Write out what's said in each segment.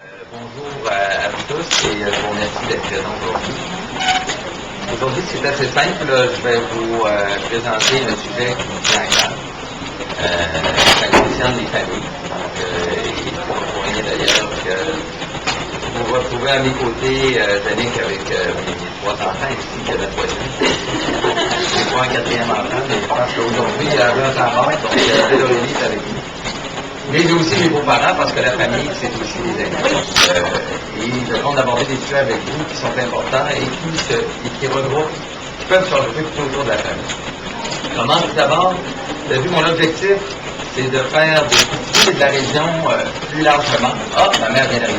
Bonjour à vous tous et je vous remercie d'être présents aujourd'hui. Aujourd'hui, c'est assez simple. Je vais vous présenter un sujet qui nous tient à cœur. Ça concerne les familles. Donc, il ne faut pour rien d'ailleurs que vous vous retrouvez à mes côtés, Danick, avec mes trois enfants ici, que la troisième. Je n'ai pas un quatrième enfant, mais je pense qu'aujourd'hui, il y a un temps mort, donc Laurélie est avec nous. Mais j'ai aussi mes beaux-parents, parce que la famille, c'est aussi les amis. Et je compte d'aborder des sujets avec vous qui sont importants et qui regroupent, qui peuvent se regrouper tout autour de la famille. Comment, tout d'abord, vous avez vu, mon objectif, c'est de faire de Chicoutimi et de la région plus largement. Ah, ma mère vient d'arriver.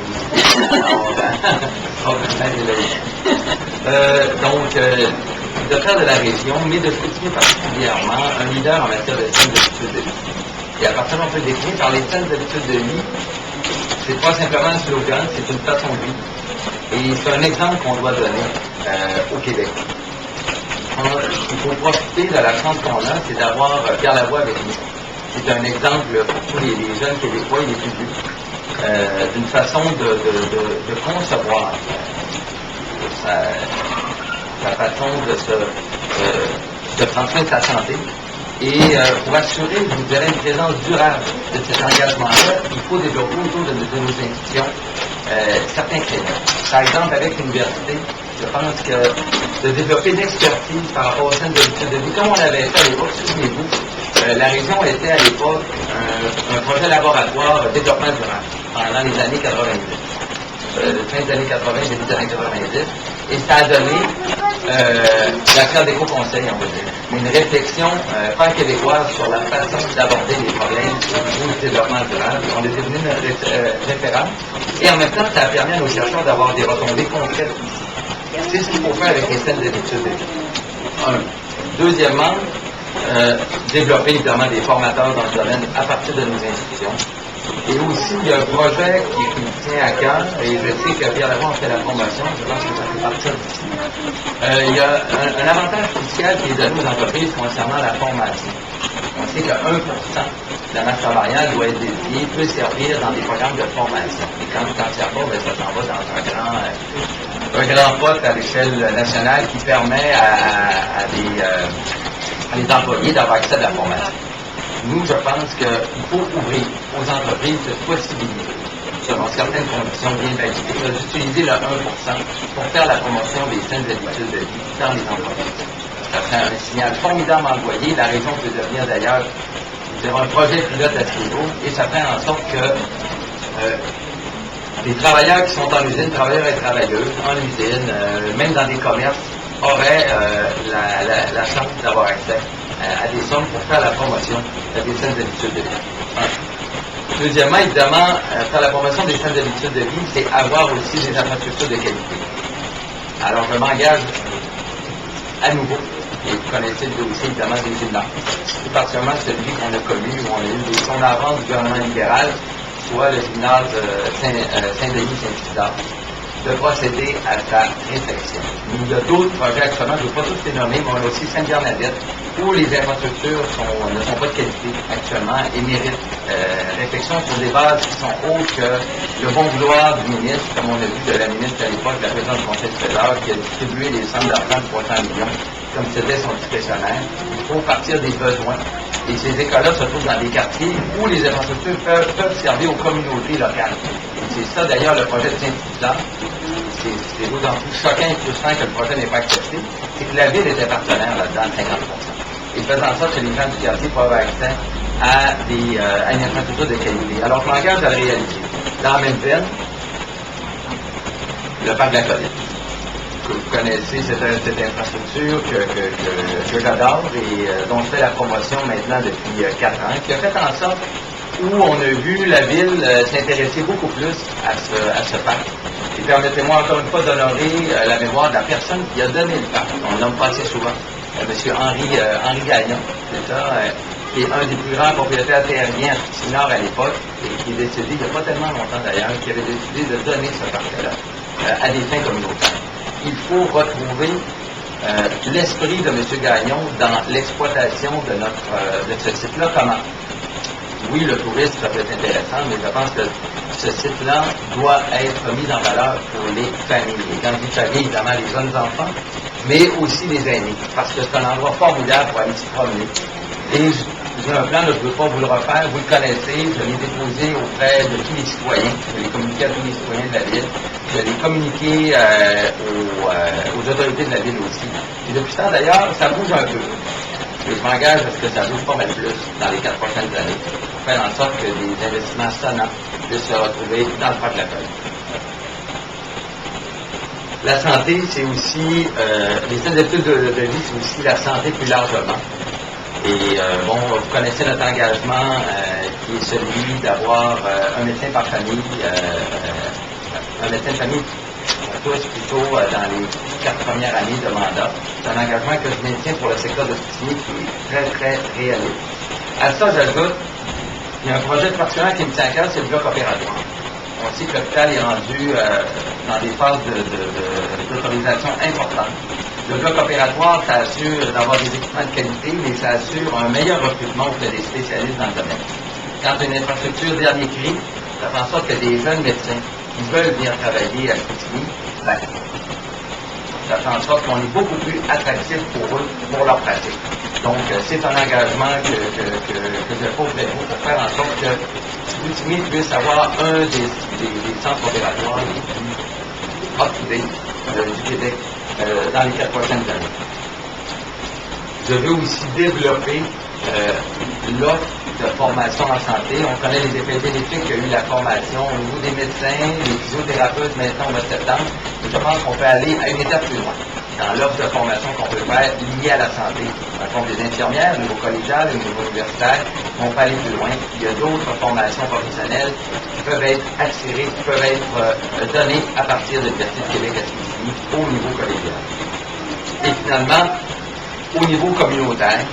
De faire de la région, mais de Chicoutimi particulièrement, un leader en matière de saines habitudes de vie. Et à partir on peut décrire par les saines habitudes de vie, c'est pas simplement un slogan, c'est une façon de vivre. Et c'est un exemple qu'on doit donner au Québec. Il faut profiter de la chance qu'on a, c'est d'avoir Pierre Lavoie avec nous. C'est un exemple pour tous les jeunes Québécois et les plus vieux, d'une façon de concevoir sa façon de prendre soin de sa santé. Et pour assurer, je vous dirais, une présence durable de cet engagement-là, il faut développer autour de nos institutions certains créneaux. Par exemple, avec l'université, je pense que de développer une expertise par rapport aux saines habitudes de vie, comme on l'avait fait à l'époque, souvenez-vous, la région était à l'époque un projet laboratoire de développement durable pendant les années 90. Fin des années 80, début des années 90, et ça a donné la Carte d'éco-conseil, on va dire, une réflexion pan-québécoise sur la façon d'aborder les problèmes du développement durable. On est devenu une référence, et en même temps, ça a permis à nos chercheurs d'avoir des retombées concrètes. C'est ce qu'il faut faire avec les saines habitudes de vie. Deuxièmement, développer évidemment des formateurs dans ce domaine à partir de nos institutions. Et aussi, il y a un projet qui me tient à cœur, et je sais que Pierre Lavoie en fait la formation, je pense que ça fait partir d'ici. Il y a un avantage fiscal qui est donné aux entreprises concernant la formation. On sait que 1% de la masse salariale doit être dédiée, peut servir dans des programmes de formation. Et quand il n'y a pas, ça s'en va dans un grand poste à l'échelle nationale qui permet à des employés d'avoir accès à de la formation. Nous, je pense qu'il faut ouvrir aux entreprises cette possibilité, selon certaines conditions bien validées, d'utiliser le 1% pour faire la promotion des saines habitudes de vie dans les entreprises. Ça serait un signal formidable envoyé. La région peut devenir d'ailleurs, un projet pilote à ce niveau, et ça fait en sorte que les travailleurs qui sont en usine, travailleurs et travailleuses, en usine, même dans des commerces, auraient la chance d'avoir accès à des sommes pour faire la promotion des saines habitudes de vie. Deuxièmement, évidemment, faire la promotion des saines habitudes de vie, c'est avoir aussi des infrastructures de qualité. Alors, je m'engage à nouveau, et vous connaissez le dossier évidemment des gymnases, tout particulièrement celui qu'on a connu, où on a eu son avance du gouvernement libéral, soit le gymnase Saint-Denis-Saint-Isidore, de procéder à sa réflexion. Il y a d'autres projets actuellement, je ne vais pas tous les nommer, mais on a aussi Sainte-Bernadette, où les infrastructures ne sont pas de qualité actuellement et méritent réflexion sur des bases qui sont hautes que le bon vouloir du ministre, comme on a vu de la ministre à l'époque, la présidente du Conseil du Trésor, qui a distribué des sommes d'argent de 300 millions, comme c'était son discrétionnaire. Il faut partir des besoins. Et ces écoles-là se trouvent dans des quartiers où les infrastructures peuvent servir aux communautés locales. Et c'est ça d'ailleurs le projet de Saint-Isidore. C'est d'autant plus choquant et frustrant que le projet n'est pas accepté, c'est que la ville était partenaire là-dedans, 50%. Et faisant ça que les gens du quartier peuvent avoir accès à une infrastructure de qualité. Alors je m'engage à le réaliser. Dans la même veine, le parc de la Colline. Que vous connaissez cette infrastructure que j'adore et dont je fais la promotion maintenant depuis 4 ans, qui a fait en sorte où on a vu la ville s'intéresser beaucoup plus à ce parc. Et permettez-moi encore une fois d'honorer la mémoire de la personne qui a donné le parc. On le nomme pas assez souvent. M. Henri Gagnon, c'est ça, qui est un des plus grands propriétaires terriens à Chicoutimi-Nord à l'époque, et qui est décédé il n'y a pas tellement longtemps d'ailleurs, qui avait décidé de donner ce parc-là à des fins communautaires. Il faut retrouver l'esprit de M. Gagnon dans l'exploitation de ce site-là. Comment? Oui, le tourisme, ça peut être intéressant, mais je pense que ce site-là doit être mis en valeur pour les familles. Et quand je dis famille, évidemment, les jeunes enfants, mais aussi les aînés, parce que c'est un endroit formidable pour aller s'y promener. Et j'ai un plan, là, je ne veux pas vous le refaire, vous le connaissez, je l'ai déposé auprès de tous les citoyens, je l'ai communiqué à tous les citoyens de la ville, je l'ai communiqué aux autorités de la ville aussi. Et depuis ce temps, d'ailleurs, ça bouge un peu. Et je m'engage à ce que ça bouge pas mal plus dans les 4 prochaines années, pour faire en sorte que des investissements sonnants puissent se retrouver dans le portefeuille. La santé, c'est aussi, les styles d'études de vie, c'est aussi la santé plus largement. Et bon, vous connaissez notre engagement qui est celui d'avoir un médecin par famille, un médecin de famille tous plutôt dans les 4 premières années de mandat. C'est un engagement que je maintiens pour le secteur de Chicoutimi qui est très, très réaliste. À ça, j'ajoute, il y a un projet particulier qui me tient à cœur, c'est le bloc opératoire. On sait que l'hôpital est rendu dans des phases d'autorisation importantes. Le bloc opératoire, ça assure d'avoir des équipements de qualité, mais ça assure un meilleur recrutement auprès des spécialistes dans le domaine. Quand une infrastructure dernier cri, ça fait en sorte que des jeunes médecins qui veulent venir travailler à Chicoutimi, ça fait en sorte qu'on est beaucoup plus attractif pour eux, pour leur pratique. Donc, c'est un engagement que je pose avec vous pour faire en sorte que Chicoutimi puisse avoir un des centres opératoires les plus up-to-date du Québec dans les 4 prochaines années. Je veux aussi développer l'offre de formation en santé. On connaît les effets bénéfiques qu'il y a eu la formation au niveau des médecins, des physiothérapeutes maintenant au mois de septembre. Et je pense qu'on peut aller à une étape plus loin dans l'offre de formation qu'on peut faire liée à la santé. Par contre, des infirmières, au niveau collégial, au niveau universitaire, on peut aller plus loin. Il y a d'autres formations professionnelles qui peuvent être attirées, qui peuvent être données à partir de l'Université de Québec à Chicoutimi au niveau collégial. Et finalement, au niveau communautaire,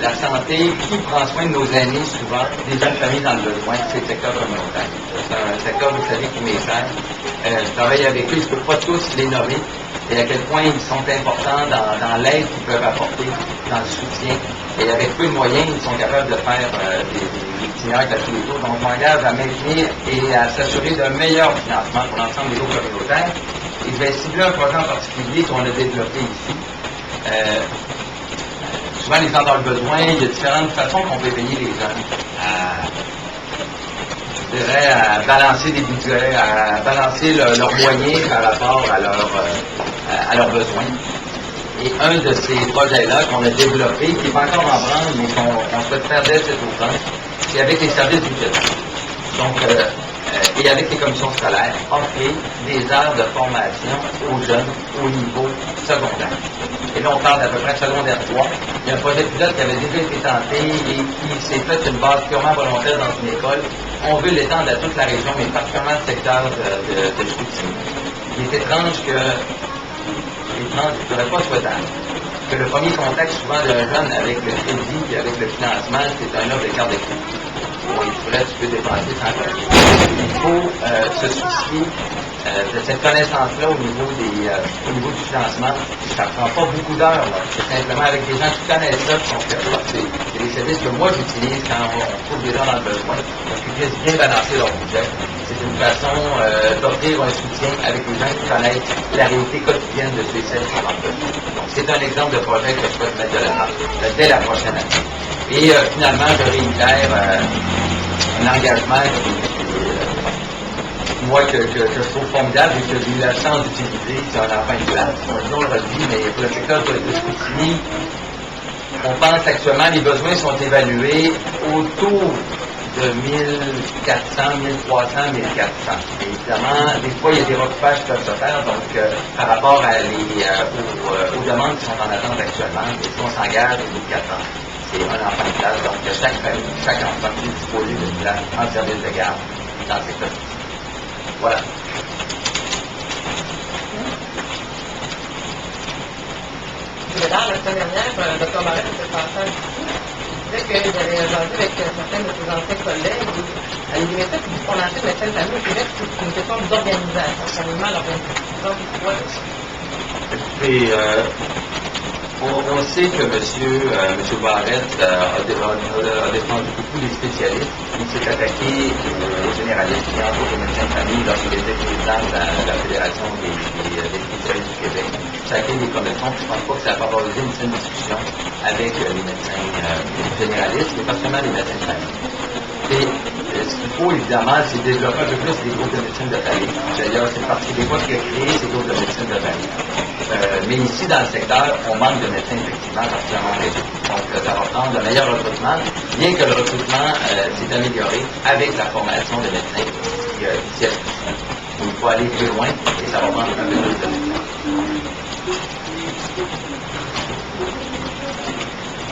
la santé, qui prend soin de nos aînés souvent, des jeunes familles dans le besoin, c'est le secteur communautaire. C'est un secteur, vous savez, qui m'est cher. Je travaille avec eux, je ne peux pas tous les nommer, et à quel point ils sont importants dans l'aide qu'ils peuvent apporter, dans le soutien. Et avec peu de moyens, ils sont capables de faire des itinéraires à tous les jours. Donc, on m'engage à maintenir et à s'assurer d'un meilleur financement pour l'ensemble des eaux communautaires. Et je vais cibler un projet en particulier qu'on a développé ici. Souvent, les gens dans le besoin, il y a différentes façons qu'on peut payer les gens. Je dirais à balancer des budgets, à balancer leurs moyens par rapport à leurs besoins. Et un de ces projets-là qu'on a développé, qui n'est pas encore en branle, mais qu'on souhaite faire dès cet automne, c'est avec les services budgétaires. Donc, et avec les commissions scolaires, offrir des heures de formation aux jeunes au niveau secondaire. Et là, on parle d'à peu près secondaire 3. Il y a un projet pilote qui avait déjà été tenté et qui s'est fait une base purement volontaire dans une école. On veut l'étendre à toute la région, mais particulièrement le secteur de Chicoutimi. Il est étrange que, je dirais pas souhaitable, que le premier contact souvent d'un jeune avec le crédit et avec le financement, c'est un offre de carte de crédit. Bon, tu peux dépenser sans crédit. Il faut se soucier de cette connaissance-là au niveau du financement. Ça ne prend pas beaucoup d'heures. C'est simplement avec des gens qui connaissent ça, qui sont capables. C'est des services que moi j'utilise quand on trouve des gens dans le besoin, parce qu'ils puissent bien balancer leur budget. C'est une façon d'offrir un soutien avec des gens qui connaissent la réalité quotidienne de ceux et celles qui sont dans le besoin. Donc, c'est un exemple de projet que je souhaite mettre de l'avant dès la prochaine année. Et finalement, je réitère un engagement que je trouve formidable et que j'ai eu la chance d'utiliser sur un enfant de classe. Un jour, je le dis, mais pour le secteur de Chicoutimi, on pense actuellement, les besoins sont évalués autour de 1400, 1300, 1400. Et évidemment, des fois, il y a des recoupages qui peuvent se faire, donc par rapport aux demandes qui sont en attente actuellement, et si on s'engage au bout de 4 ans, c'est un enfant de classe, donc chaque famille, chaque enfant peut disposer d'une place en service de garde dans le secteur. Voilà. Dans la semaine dernière, Dr. Barrette était passé un petit peu. Il disait qu'il avait jasé avec certains de ses anciens collègues. Il mettait pour lancer le médecin de famille au Québec, c'est une question d'organisation, carrément l'organisation. Pourquoi ça? Écoutez, on sait que M. Barrette a défendu beaucoup les spécialistes. Il s'est attaqué généralistes, et entre autres le médecin de famille, lorsqu'il était président de la Fédération des spécialistes du Québec. Chacun des commettants, je ne pense pas que ça a favorisé une saine discussion avec les médecins généralistes, mais pas seulement les médecins de famille. Et ce qu'il faut, évidemment, c'est développer un peu plus les groupes de médecine de famille. D'ailleurs, c'est le Parti québécois qui a créé ces groupes de médecine de famille. Mais ici, dans le secteur, on manque de médecins, effectivement, particulièrement réseau. Donc, ça va prendre le meilleur recrutement, bien que le recrutement s'est amélioré avec la formation de médecins qui est il faut aller plus loin et ça va prendre un peu plus de médecins.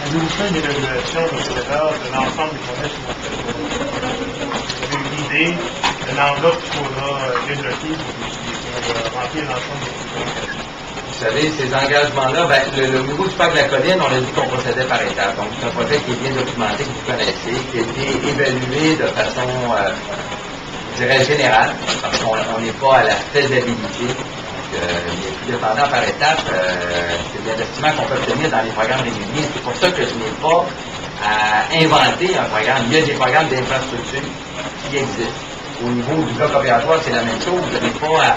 Avez-vous fait une évaluation au Québec de l'ensemble des commerces Vous avez une idée de l'enveloppe qu'il faudra développer pour remplir l'ensemble des commerces? Vous savez, ces engagements-là, le niveau du parc de la colline, on a dit qu'on procédait par étapes. Donc, c'est un projet qui est bien documenté, que vous connaissez, qui a été évalué de façon, je dirais, générale, parce qu'on n'est pas à la faisabilité. Il est plus dépendant par étapes. C'est des investissements qu'on peut obtenir dans les programmes réguliers. C'est pour ça que je n'ai pas à inventer un programme. Il y a des programmes d'infrastructure qui existent. Au niveau du bloc opératoire, c'est la même chose. Vous n'avez pas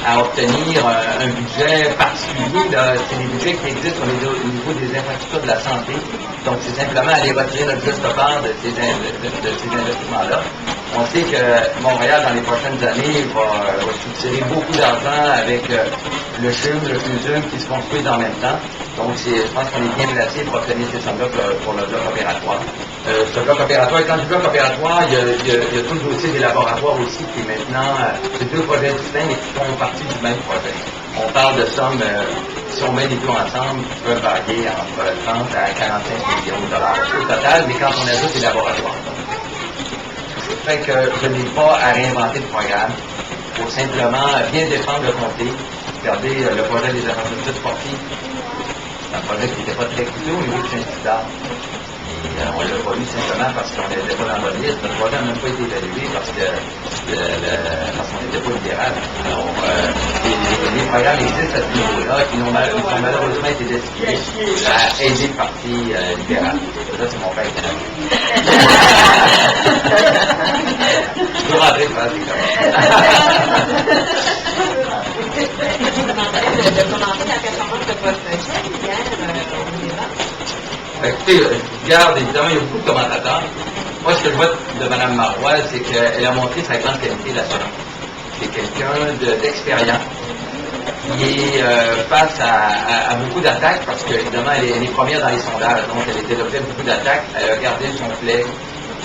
à obtenir un budget particulier. C'est des budgets qui existent au niveau des infrastructures de la santé. Donc, c'est simplement aller retirer notre juste part de ces investissements-là. On sait que Montréal, dans les prochaines années, va soutirer beaucoup d'argent avec le CHUM, le FUSUM qui se construisent en même temps. Donc, je pense qu'on est bien placé pour obtenir ces sommes-là pour le bloc opératoire. Ce bloc opératoire, quand je dis bloc opératoire, il y a tout le dossier des laboratoires aussi qui est maintenant, c'est deux projets distincts mais qui font partie du même projet. On parle de sommes, si on met les deux ensemble, qui peuvent varier entre 30 à 45 millions de dollars au total, mais quand on ajoute les laboratoires. Ça fait que je n'ai pas à réinventer le programme. Il faut simplement bien défendre le comté. Regardez le projet des infrastructures sportives. C'est un projet qui n'était pas très coûteux au niveau du Saint-Hubert. Et on ne l'a pas eu simplement parce qu'on n'était pas dans la liste. Notre projet n'a même pas été évalué parce qu'on n'était pas libéral. Alors, les programmes existent à ce niveau-là qui ont malheureusement été destinés à aider le Parti libéral. Ça, c'est mon père canadien. Je peux rentrer de face, c'est de commencer la performance de votre chef hier au débat. Écoutez, je regarde, évidemment, il y a beaucoup de commentateurs. Moi, ce que je vois de Mme Marois, c'est qu'elle a montré sa grande qualité d'assurance. C'est quelqu'un d'expérience qui est face à beaucoup d'attaques, parce qu'évidemment, elle est première dans les sondages, donc elle était l'objet de beaucoup d'attaques. Elle a gardé son flegme,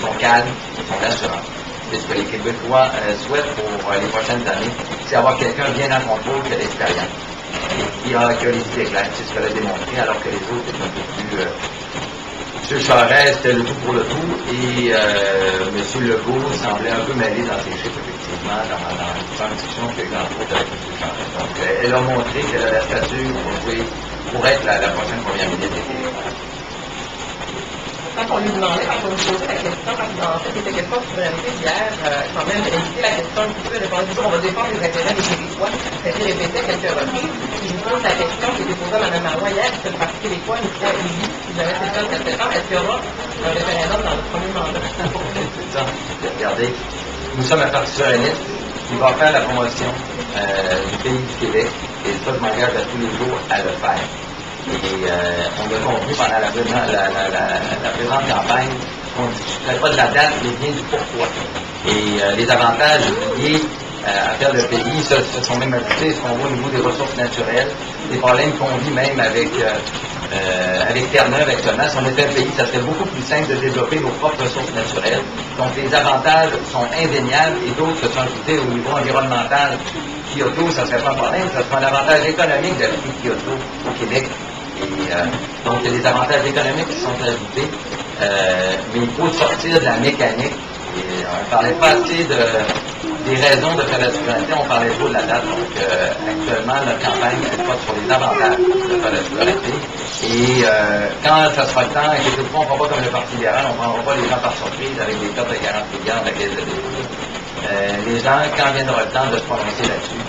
son calme, son assurance. C'est ce que les Québécois souhaitent pour les prochaines années, c'est avoir quelqu'un bien en contrôle qui a l'expérience et qui a les idées claires. C'est ce qu'elle a démontré, alors que les autres étaient un peu plus... M. Charest, c'était le tout pour le tout, et M. Legault semblait un peu mêlé dans ses chiffres, effectivement, dans la discussion qu'il y a eu entre autres avec M. Charest. Donc, elle a montré qu'elle a la stature pour être la prochaine première ministre des Québécois. Quand on lui demandait, quand on lui posait la question, quand en fait, c'était question de souveraineté hier, quand même, éviter la question un petit peu, répondre, on va défendre les intérêts des Québécois. Ça a été répété à quelques reprises. Puis je vous pose la question qui était posée à Mme Marois hier, est-ce que le Parti québécois, une fois élu, si jamais c'est ça le 7 septembre, est-ce qu'il y aura un référendum dans le premier mandat? C'est ça. Regardez, nous sommes un parti souverainiste qui va faire la promotion du pays du Québec, et ça, je m'engage à tous les jours à le faire. Et on a compris pendant la présente campagne qu'on ne discuterait pas de la date, mais bien du pourquoi. Et les avantages liés à faire le pays, se sont même ajoutés, ce qu'on voit au niveau des ressources naturelles, des problèmes qu'on vit même avec Terre-Neuve actuellement. Si on était un pays, ça serait beaucoup plus simple de développer nos propres ressources naturelles. Donc les avantages sont indéniables et d'autres se sont ajoutés au niveau environnemental. Kyoto, ça ne serait pas un problème, ça serait un avantage économique d'appliquer Kyoto au Québec. Et, donc, il y a des avantages économiques qui sont ajoutés, mais il faut sortir de la mécanique. Et on ne parlait pas assez des raisons de faire la souveraineté, on parlait trop de la date. Donc, actuellement, notre campagne se porte sur les avantages de faire la souveraineté. Et quand ça sera le temps, et que on ne fera pas comme le Parti libéral, on ne prendra pas les gens par surprise avec des cotes de 40 milliards de la Caisse de dépôt. Les gens, quand viendra le temps de se prononcer là-dessus,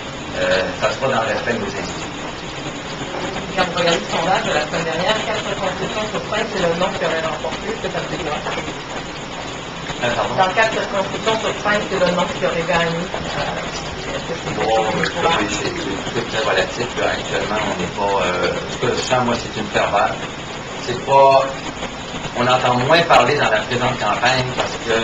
ça sera dans le respect de nos institutions. Quand vous regardez le sondage de la semaine dernière, 4 circonscriptions sur 5, c'est le nom qui aurait remporté. Est-ce que ça me fait quoi? Pardon? Dans 4 circonscriptions sur 5, c'est le non qui aurait gagné. Est-ce que c'est Bon, quelque chose de c'est très relatif. Là. Actuellement, on n'est pas... ce que je sens, moi, c'est une ferveur. C'est pas... On entend moins parler dans la présente campagne parce que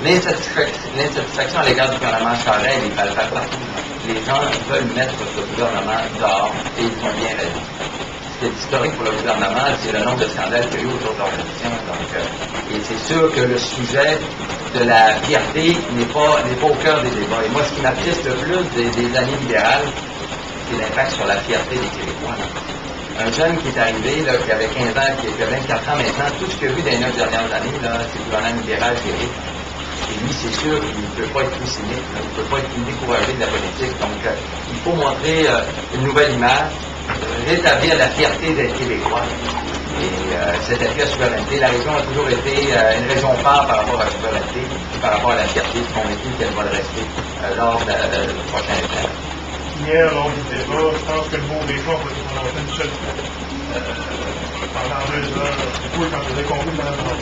l'insatisfaction à l'égard du gouvernement Charest, elle est palpable partout. Les gens veulent mettre ce gouvernement dehors et ils ont bien raison. Ce qui est historique pour le gouvernement, c'est le nombre de scandales qu'il y a eu autour de l'organisation. Et c'est sûr que le sujet de la fierté n'est pas au cœur des débats. Et moi, ce qui m'attriste le plus des années libérales, c'est l'impact sur la fierté des Québécois. Là. Un jeune qui est arrivé, là, qui avait 15 ans, qui a 24 ans maintenant, tout ce qu'il a vu dans les 9 dernières années, là, c'est le gouvernement libéral qui est. Et lui, c'est sûr qu'il ne peut pas être plus cynique, là, il ne peut pas être plus découragé de la politique. Donc, il faut montrer une nouvelle image, rétablir la fierté d'être Québécois. Et cet appui à la souveraineté, la région a toujours été une région phare par rapport à la souveraineté, par rapport à la fierté, convaincu qu'elle va le rester lors du prochain événement. Hier, lors du débat, je pense que le mot des gens va se prononcer une seule fois. Pendant 2 heures, c'est cool quand vous avez compris le même endroit.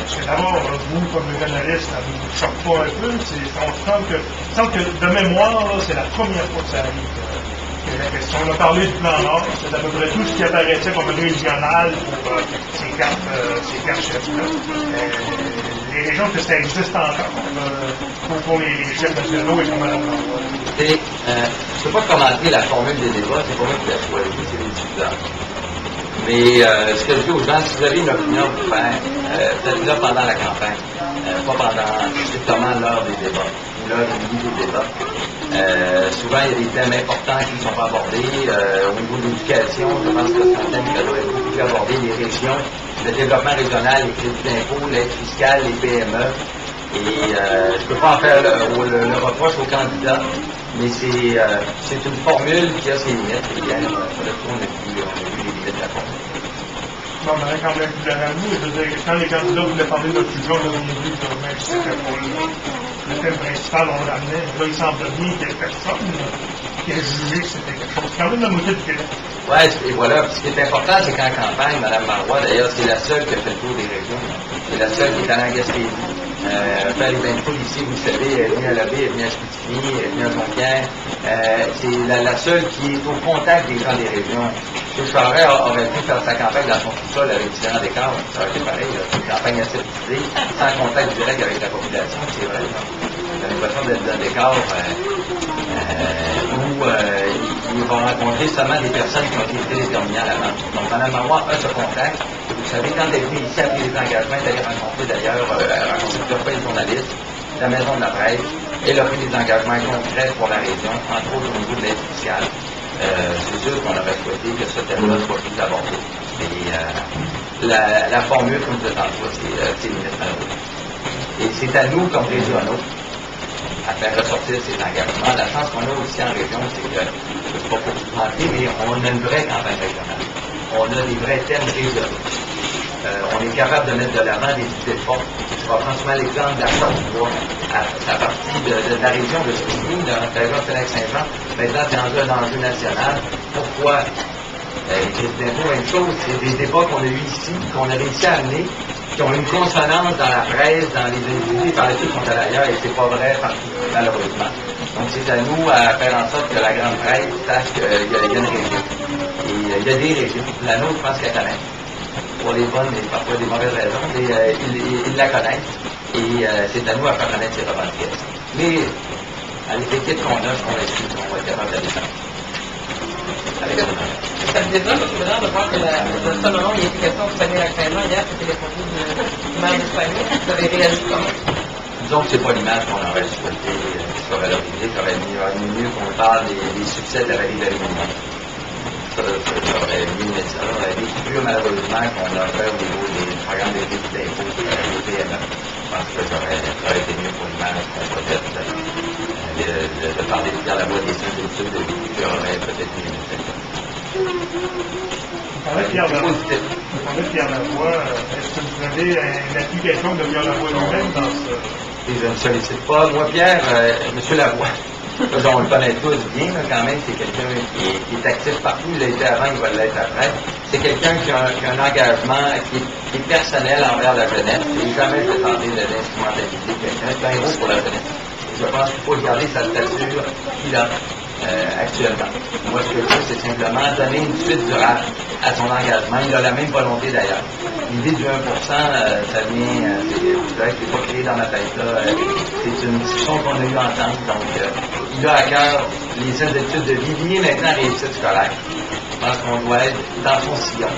C'est d'abord, vous, comme le journaliste, ça vous choque pas un peu. On sent que de mémoire, là, c'est la première fois que ça arrive. La question. On a parlé du plan Nord, c'est à peu près tout ce qui apparaissait comme régional pour ces quatre chefs-là. Les régions, que ça existe encore pour les chefs nationaux et pour Mme Lambert. Je ne peux pas commenter la formule des débats, c'est pas moi qui l'ai choisi, c'est les diffuseurs. Mais ce que je dis aux gens, si vous avez une opinion à vous faire, faites-la pendant la campagne, pas pendant strictement l'heure des débats, ou l'heure et demie des débats. Souvent, il y a des thèmes importants qui ne sont pas abordés. Au niveau de l'éducation, je pense que c'est un thème qui doit être beaucoup plus abordé, les régions, le développement régional, les crédits d'impôt, l'aide fiscale, les PME. Et je ne peux pas en faire le reproche aux candidats, mais c'est une formule qui a ses limites. Et hier, on a vu les limites de la formule. Bon, on aurait quand même pu l'avouer. Je veux dire, quand les candidats voulaient parler de notre sujet, on a dit que même si c'était pour le thème principal, on l'amenait. Là, il semble bien qu'il y ait personne qui a jugé que c'était quelque chose. C'est quand même la moitié du Québec. Oui, et voilà. Puis ce qui est important, c'est qu'en campagne, Mme Marois, d'ailleurs, c'est la seule qui a fait le tour des régions. C'est la seule qui est allée en Gaspésie. Faire les infos ici, vous le savez, elle est venue à Labbé, elle est venue à Chicoutimi, elle est venue à Jonquière. C'est la seule qui est au contact des gens des régions. M. Charest aurait pu faire sa campagne dans son sous-sol avec différents décors. Ça aurait été pareil, une campagne assez prisée, sans contact direct avec la population, c'est vrai. J'ai l'impression d'être dans un décor où ils vont rencontrer seulement des personnes qui ont été déterminantes à l'avant. Donc, Mme Marois a ce contact. Vous savez, quand elle est venue ici à les engagements, elle allait rencontrer d'ailleurs, plusieurs fois les journalistes, la Maison de la Presse. Elle a pris des engagements concrets pour la région, entre autres au niveau de l'aide fiscale. C'est sûr qu'on aurait souhaité que ce thème-là soit plus abordé. Et la formule, comme je le tantôt, c'est limite malheureusement. Et c'est à nous, comme régionaux, à faire ressortir ces engagements. La chance qu'on a aussi en région, c'est que, je ne sais pas pour vous mentir, mais on a une vraie campagne régionale. On a des vrais thèmes régionaux. On est capable de mettre de l'avant des idées fortes. Je prends franchement l'exemple de la Charte-du-Bois. À partir de la région de Chicoutimi, de la région de Fenech-Saint-Jean, maintenant c'est rendu un enjeu national. Pourquoi? Les crédits d'impôt, même chose, c'est des débats qu'on a eu ici, qu'on a réussi à amener, qui ont une consonance dans la presse, dans les individus par lesquels sont allés ailleurs, et c'est pas vrai partout, malheureusement. Donc c'est à nous à faire en sorte que la grande presse sache qu'il y a une région. Et il y a des régions. La nôtre, je pense qu'elle connaît. Pour les bonnes et parfois des mauvaises raisons, mais ils la connaissent. Et c'est à nous à faire connaître ces revendications. Mais avec l'équipe qu'on a, je suis convaincu qu'on va être capable de la défendre. Ça me détonne, parce que maintenant, de voir que le seul moment où il y a été question de soigner l'actuellement, hier, c'était les produits du maire d'Espagne. Vous avez réagi comment? Disons que c'est pas l'image qu'on aurait souhaité qui soit valorisée, qui aurait mieux qu'on parle des succès de la vallée de la Ligne. Ça aurait mieux, mais ça aurait été plus malheureusement qu'on a fait au niveau des programmes de crédits d'impôt des PME. Je pense que ça aurait été mieux pour l'image qu'on projette de parler dans la voie des solutions de vie, qui aurait peut-être mieux fait. Vous parlez de Pierre Lavoie. Est-ce que vous avez une application de Pierre Lavoie lui-même dans ce... Et je ne sollicite pas. Moi, Pierre, M. Lavoie, on le connaît tous bien, là, quand même, c'est quelqu'un qui est actif partout. Il l'a été avant, il va l'être après. c'est quelqu'un qui a un engagement qui est personnel envers la jeunesse. Il n'est jamais présenté de l'instrumentalité quelqu'un. C'est un héros pour la jeunesse. Je pense qu'il faut garder sa stature qu'il a actuellement. Moi, ce que je veux, c'est simplement donner une suite durable à son engagement. Il a la même volonté d'ailleurs. L'idée du 1%, ça vient, c'est pas créé dans ma tête là. C'est une discussion qu'on a eue ensemble. Donc, il a à cœur les études de vie, liées maintenant à la réussite scolaire. Je pense qu'on doit être dans son sillon.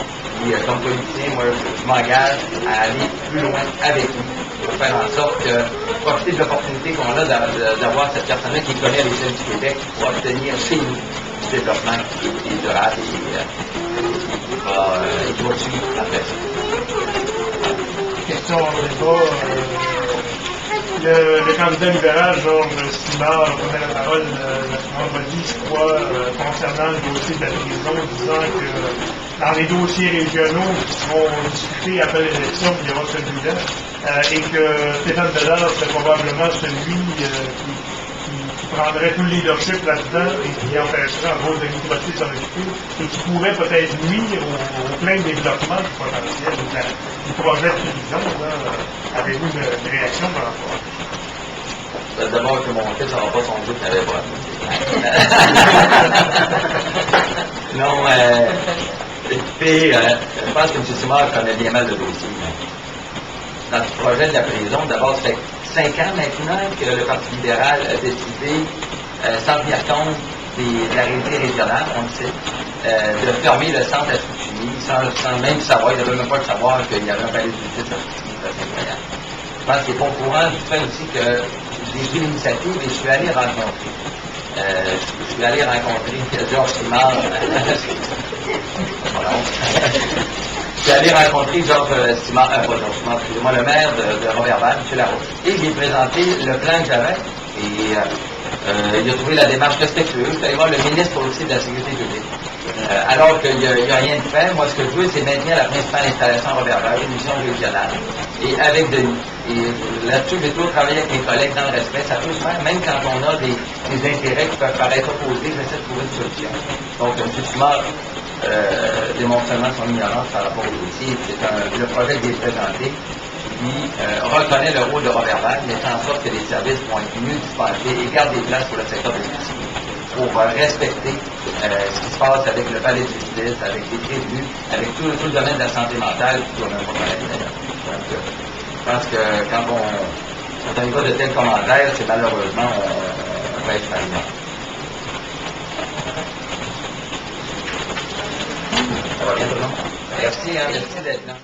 Et comme politicien, moi, je m'engage à aller plus loin avec lui pour faire en sorte que profiter de l'opportunité qu'on a d'avoir cette personne-là qui connaît l'échelle du Québec pour obtenir chez nous du développement qui est durable et qui va suivre après ça. Question en débat. Le candidat libéral, Georges Simard, prenait la parole vendredi, je crois, concernant le dossier de la prison, disant que dans les dossiers régionaux qui seront discutés après l'élection, il y aura celui-là, et que Stéphane Bédard serait probablement celui qui prendrait tout le leadership là-dedans et qui empêcherait en gros de l'université de s'en occuper et qui pourrait peut-être nuire au plein développement du potentiel du projet de prison. Avez-vous une réaction par rapport à ça? D'abord que mon fils n'aura pas son goût de n'avait pas. Non, écoutez, je pense que M. Simard connaît bien mal le dossier. Dans le projet de la prison, d'abord, ça fait 5 ans maintenant que le Parti libéral a décidé, sans tenir compte de la réalité régionale, on le sait, de fermer le centre à Chicoutimi, sans même savoir, il n'avait même pas le savoir qu'il y avait un palais de justice à Chicoutimi. C'est incroyable. Je pense qu'il est pas au courant du fait aussi que j'ai pris l'initiative et je suis allé rencontrer. Je suis allé rencontrer Georges Simard. Je suis allé rencontrer Georges Simard, excusez-moi, le maire de Robert-Val, M. Larouche. Et j'ai présenté le plan que j'avais. Et il a trouvé la démarche respectueuse. Je suis allé voir le ministre aussi de la Sécurité publique. Alors qu'il n'y a rien de fait, moi ce que je veux, c'est maintenir la principale installation à Robert-Val, une mission régionale, et avec Denis. Et là-dessus, j'ai toujours travaillé avec mes collègues dans le respect. Ça peut se faire, même quand on a des intérêts qui peuvent paraître opposés, j'essaie de trouver une solution. Donc, M. Simard démontre seulement son ignorance par rapport au dossier. C'est le projet qui est présenté, qui reconnaît le rôle de Robert-Val, mais fait en sorte que les services vont être mieux dispensés et gardent des places pour le secteur de justice, pour respecter ce qui se passe avec le palais de justice, avec les prévenus, avec tout le domaine de la santé mentale, qui doit même pas connaître d'ailleurs. Donc, je pense que quand on y va de tels commentaires, c'est malheureusement, on va être familier. Ça va bien tout le monde? Merci d'être là.